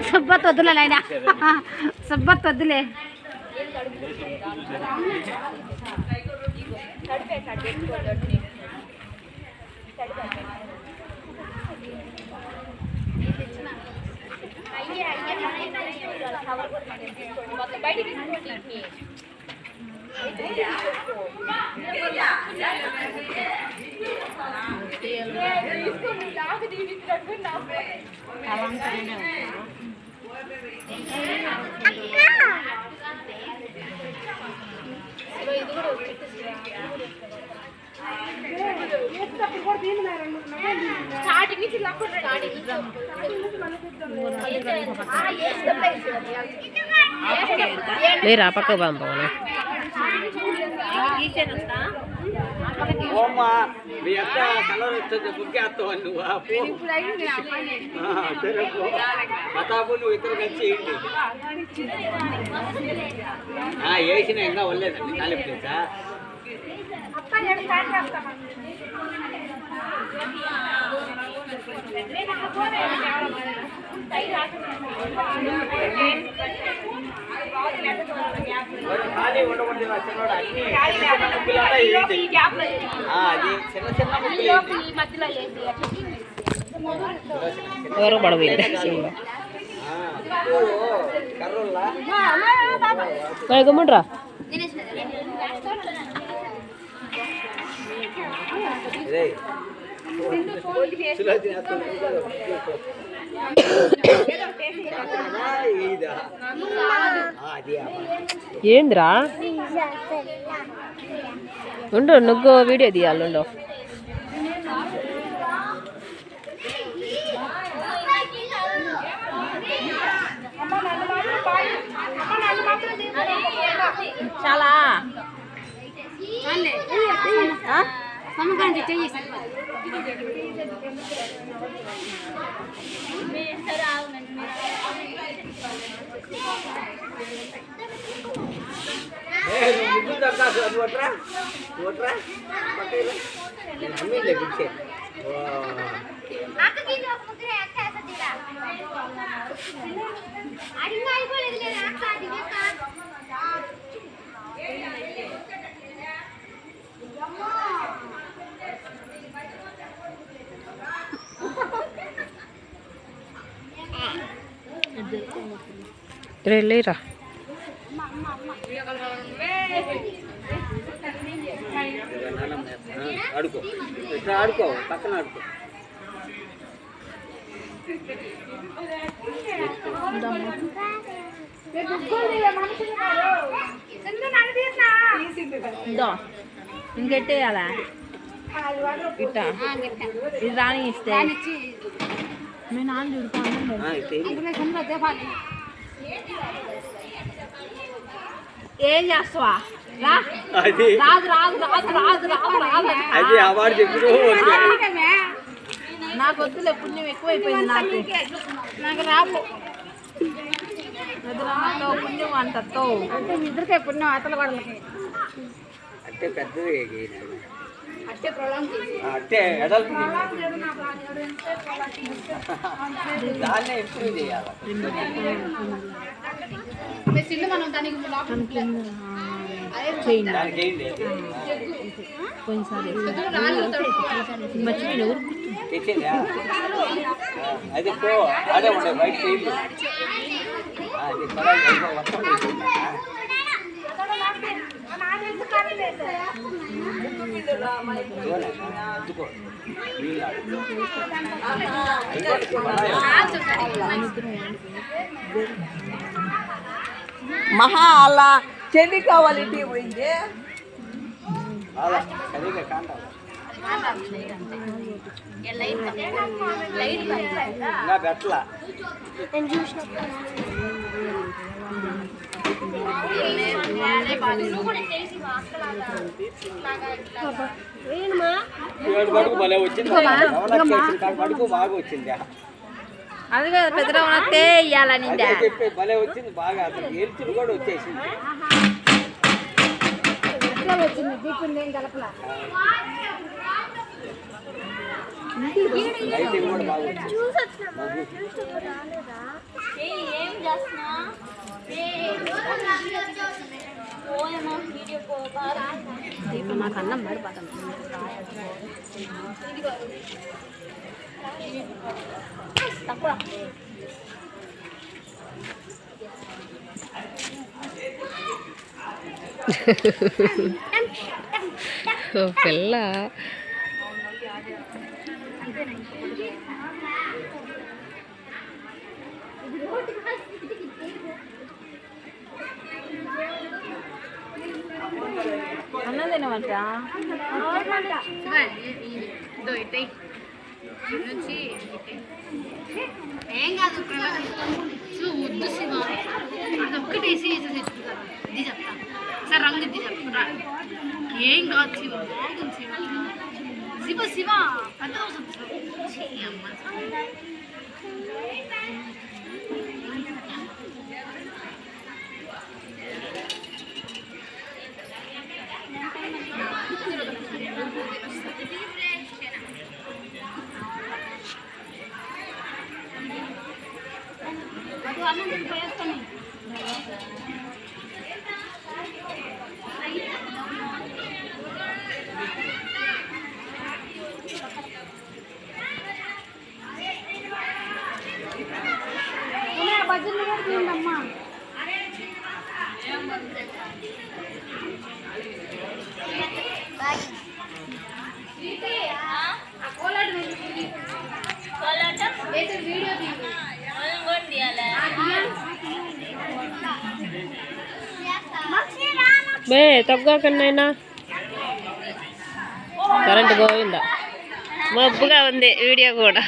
సుబ్బత్ వద్దులే నాయన, సుబ్బత్ వద్దులే. లేరా పక్క పంపను మీ అత్త కలర్ వస్తుంది ముగ్గేస్తావు నువ్వు సరే ప్రతాపు నువ్వు ఇద్దరు కలిసి వేయండి. వేసిన ఇంకా వల్లేదండి ఖాళీ ప్లేసా. ఖాళీ ఉండకూడదు అది చిన్న చిన్న ఎవరు పడవు గమ్ముండ్రా. ఏంద్రా ఉండు, నువ్వు వీడియో తీయాలి. ఉండు చాలా సమకాంతి చెయ్యి. లేరా ఆడుకో, ఇట్లా ఆడుకో, పక్కన ఆడుకో. ఇంకెట్టేయాలా ఇట్టా ఇది రాని ఇస్తే మీ నాన్న చూడుతాను. ఏం చేస్తావా? రాదు రాదు రాదు రాదు రాదు రాదు అది అవార్డు చెప్పు. నాకు వద్దులే, పుణ్యం ఎక్కువైపోయింది నాకు. నాకు రాదు పుణ్యం అంటతో అంటే మీ ఇద్దరికే పుణ్యం, అతల వాళ్ళకి అంటే పెద్దది అంటే ఎడల్పు దాన్నే ఇంప్రూవ్ చేయాలి. మనం దానికి అది పో అదే ఉండే బయట అది మహా అలా చెల్లి కావాలి పోయింది. బెట్లా బడుగు భలే వచ్చింది, బడుగు బాగా వచ్చింది. అది పెద్ద ఇయ్యాలని చెప్పి భలే వచ్చింది బాగా. అసలు ఎలుతులు కూడా వచ్చేసింది. ఒకటే వచ్చింది దీపింది ఏం కలపలా లైటింగ్ కూడా బాగుంది. ఏం చేస్తున్నా దీపం నాకు అన్నం పడిపోతాను తక్కువ పిల్ల అన్నం తినమంట ఏం కాదు వద్దు శివ అదొక్కటేసి ఇది చెప్తా సార్ రంగు ఇది చెప్తా ఏం కాదు శివ బాగుంది శివ శివ శివ పెద్ద అన్నం పోయేస్తాను బజ్జీలు కూడా తిందమ్మా బే తగ్గకన్నైనా కరెంట్ పోయిందా మబ్బుగా ఉంది వీడియో కూడా